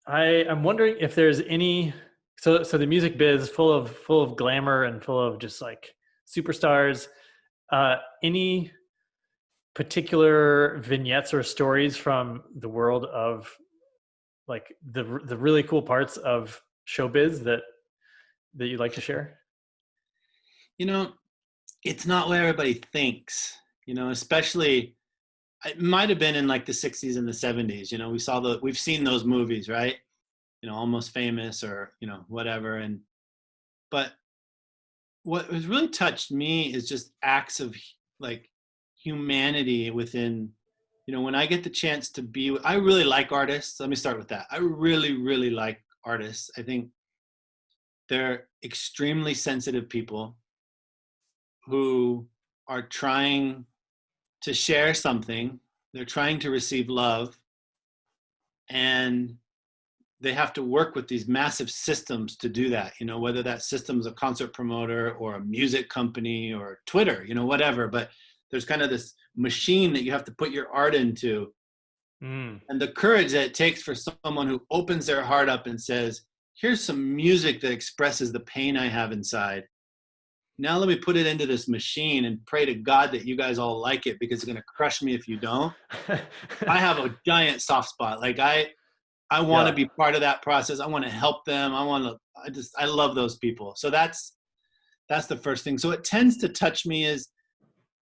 I'm wondering if there's any so the music biz full of glamour and full of just like superstars. Any particular vignettes or stories from the world of like the really cool parts of showbiz that you'd like to share? You know, it's not what everybody thinks, especially it might have been in like the 60s and the 70s. We've seen those movies, right? Almost Famous or, whatever. But what has really touched me is just acts of like humanity within, when I get the chance to be, I really like artists. Let me start with that. I really, really like artists. I think they're extremely sensitive people who are trying to share something. They're trying to receive love, and they have to work with these massive systems to do that, whether that system is a concert promoter or a music company or Twitter, whatever. But there's kind of this machine that you have to put your art into. Mm. And the courage that it takes for someone who opens their heart up and says, here's some music that expresses the pain I have inside. Now let me put it into this machine and pray to God that you guys all like it, because it's going to crush me if you don't. I have a giant soft spot. Like I want to Yeah. be part of that process. I want to help them. I love those people. So that's the first thing. So it tends to touch me as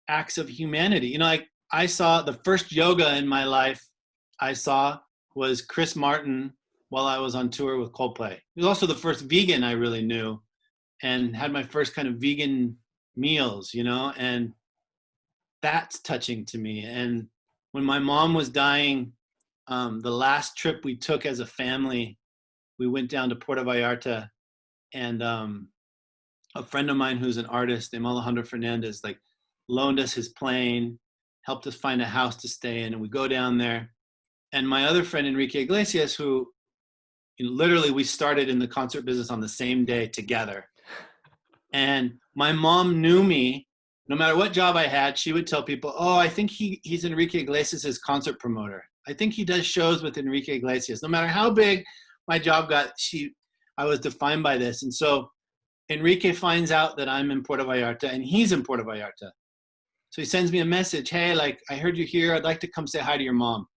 acts of humanity. Like I saw the first yoga in my life I saw was Chris Martin while I was on tour with Coldplay. He was also the first vegan I really knew and had my first kind of vegan meals, and that's touching to me. And when my mom was dying, the last trip we took as a family, we went down to Puerto Vallarta, and a friend of mine who's an artist named Alejandro Fernandez, like loaned us his plane, helped us find a house to stay in, and we go down there. And my other friend, Enrique Iglesias, who literally we started in the concert business on the same day together. And my mom knew me. No matter what job I had, she would tell people, oh, I think he's Enrique Iglesias' concert promoter. I think he does shows with Enrique Iglesias. No matter how big my job got, I was defined by this. And so Enrique finds out that I'm in Puerto Vallarta and he's in Puerto Vallarta. So he sends me a message. Hey, like, I heard you here. I'd like to come say hi to your mom.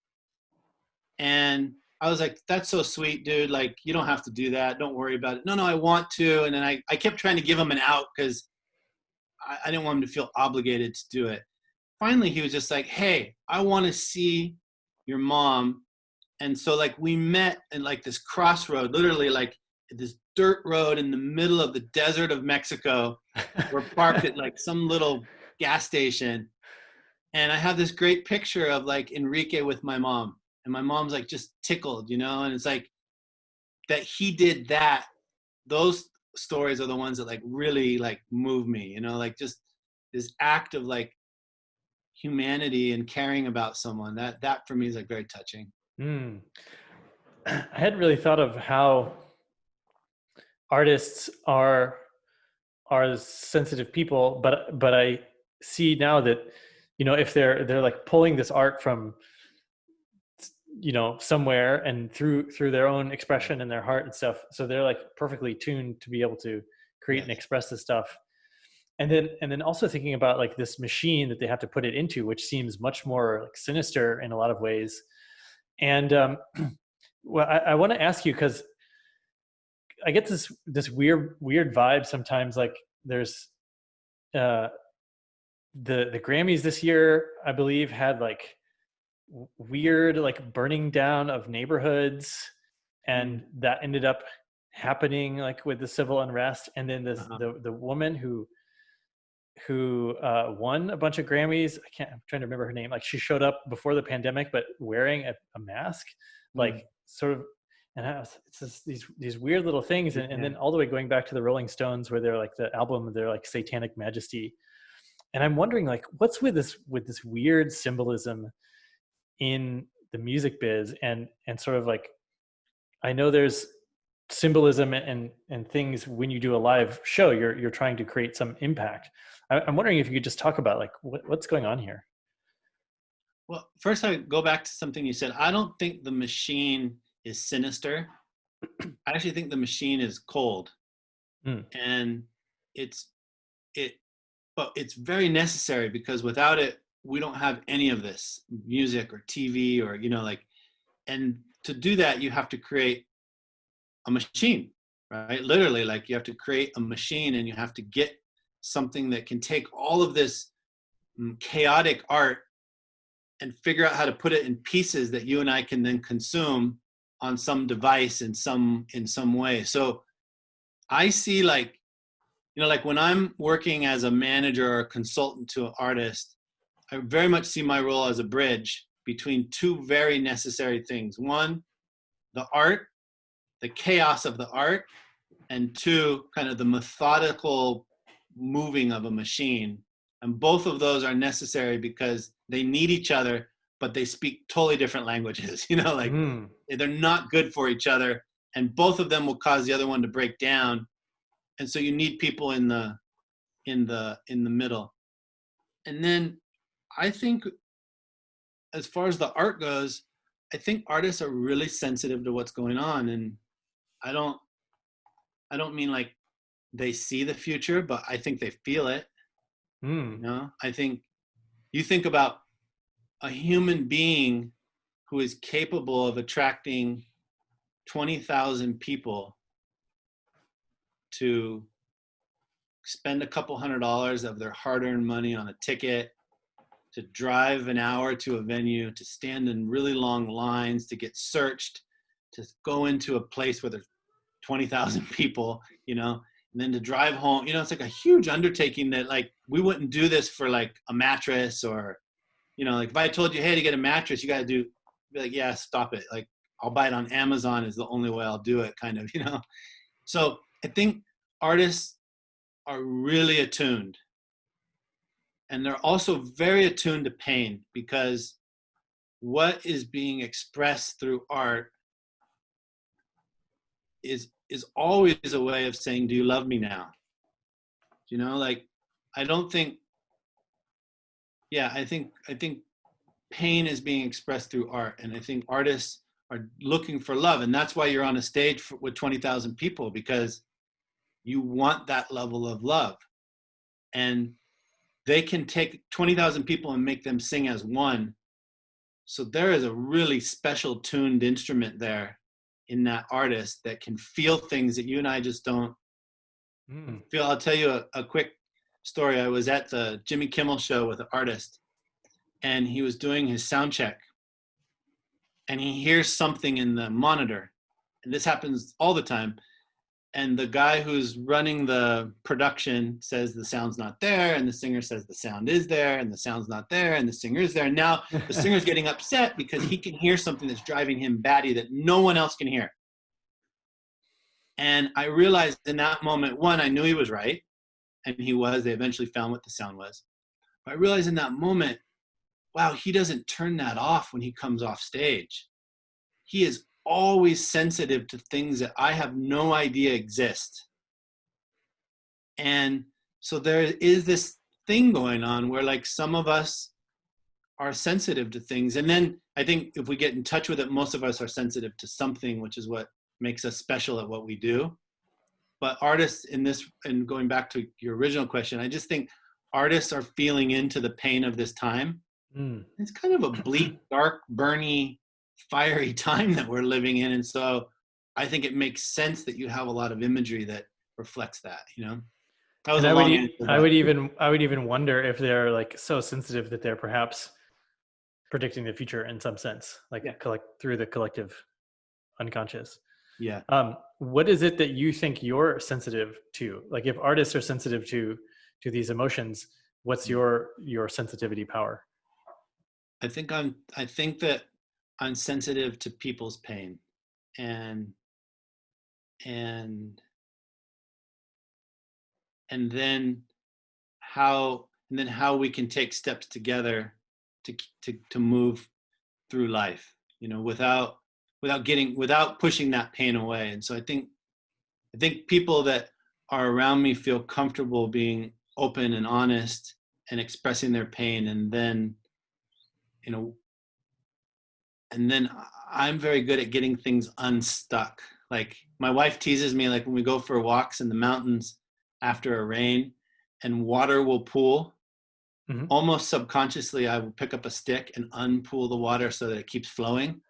And I was like, that's so sweet, dude. Like, you don't have to do that. Don't worry about it. No, I want to. And then I kept trying to give him an out because I didn't want him to feel obligated to do it. Finally, he was just like, hey, I want to see your mom. And so like we met in like this crossroad, literally like this dirt road in the middle of the desert of Mexico. We're parked at like some little gas station. And I have this great picture of like Enrique with my mom. And my mom's like just tickled, and it's like that he did that. Those stories are the ones that like really like move me, like just this act of like humanity and caring about someone. That for me is like very touching. Mm. I hadn't really thought of how artists are sensitive people, but I see now that if they're like pulling this art from somewhere and through their own expression and their heart and stuff, so they're like perfectly tuned to be able to create and Yes. express this stuff. And then also thinking about like this machine that they have to put it into, which seems much more like sinister in a lot of ways. And well, I want to ask you, because I get this weird vibe sometimes. Like there's uh, the Grammys this year, I believe, had like weird like burning down of neighborhoods, Mm. and that ended up happening like with the civil unrest. And then this Uh-huh. the woman who won a bunch of Grammys. I'm trying to remember her name. Like she showed up before the pandemic, but wearing a mask, like Mm. sort of. And it's just these weird little things, and Yeah. then all the way going back to the Rolling Stones, where they're like the album, they're like Satanic Majesty. And I'm wondering, like, what's with this weird symbolism in the music biz, and sort of like, I know there's symbolism and things when you do a live show, you're trying to create some impact. I'm wondering if you could just talk about like what's going on here. Well, first I go back to something you said. I don't think the machine is sinister. I actually think the machine is cold, Mm. and it's it but it's very necessary, because without it we don't have any of this music or TV, or like, and to do that you have to create a machine, right? Literally, like, you have to create a machine, and you have to get something that can take all of this chaotic art and figure out how to put it in pieces that you and I can then consume on some device in some way. So I see, like, like when I'm working as a manager or a consultant to an artist, I very much see my role as a bridge between two very necessary things. One, the art, the chaos of the art, and two, kind of the methodical moving of a machine. And both of those are necessary because they need each other, but they speak totally different languages. Like, Mm. they're not good for each other, and both of them will cause the other one to break down. And so you need people in the middle. And then I think, as far as the art goes, I think artists are really sensitive to what's going on. And I don't I don't mean like they see the future, but I think they feel it. Mm. I think you think about a human being who is capable of attracting 20,000 people to spend a couple $100s of their hard-earned money on a ticket, to drive an hour to a venue, to stand in really long lines, to get searched, to go into a place where there's 20,000 people, and then to drive home. It's like a huge undertaking that, like, we wouldn't do this for like a mattress, or, like, if I told you, hey, to get a mattress, you got to be like, yeah, stop it. Like, I'll buy it on Amazon is the only way I'll do it, kind of. So I think artists are really attuned, and they're also very attuned to pain, because what is being expressed through art is always a way of saying, do you love me now? Like, I don't think, yeah, I think pain is being expressed through art, and I think artists are looking for love, and that's why you're on a stage with 20,000 people, because you want that level of love. And they can take 20,000 people and make them sing as one. So there is a really special tuned instrument there in that artist that can feel things that you and I just don't Mm. feel. I'll tell you a quick story. I was at the Jimmy Kimmel show with an artist, and he was doing his sound check, and he hears something in the monitor. And this happens all the time. And the guy who's running the production says the sound's not there, and the singer says the sound is there, and the sound's not there, and the singer is there. Now the singer's getting upset because he can hear something that's driving him batty that no one else can hear. And I realized in that moment, one, I knew he was right, and he was. They eventually found what the sound was. But I realized in that moment, wow, he doesn't turn that off when he comes off stage. He is always sensitive to things that I have no idea exist. And so there is this thing going on where, like, some of us are sensitive to things. And then I think if we get in touch with it, most of us are sensitive to something, which is what makes us special at what we do. But artists in this, and going back to your original question, I just think artists are feeling into the pain of this time. Mm. It's kind of a bleak, dark, burny, fiery time that we're living in. And so I think it makes sense that you have a lot of imagery that reflects that. That was And a long answer, but I would even wonder if they're like so sensitive that they're perhaps predicting the future in some sense, yeah, like through the collective unconscious. yeah. What is it that you think you're sensitive to? Like, if artists are sensitive to these emotions, what's your sensitivity power? I think that I'm sensitive to people's pain, and and and then how we can take steps together to move through life, without pushing that pain away. And so I think people that are around me feel comfortable being open and honest and expressing their pain, and then you know and then I'm very good at getting things unstuck. Like my wife teases me, like when we go for walks in the mountains after a rain and water will pool, Mhm. almost subconsciously I will pick up a stick and unpool the water so that it keeps flowing,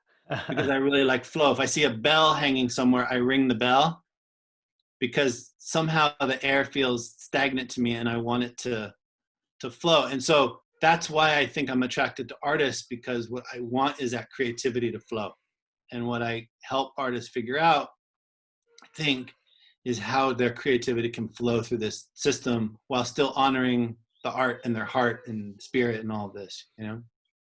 because I really like flow. If I see a bell hanging somewhere, I ring the bell because somehow the air feels stagnant to me and I want it to flow. And so that's why I think I'm attracted to artists, because what I want is that creativity to flow. And what I help artists figure out, I think, is how their creativity can flow through this system while still honoring the art and their heart and spirit and all of this, you know?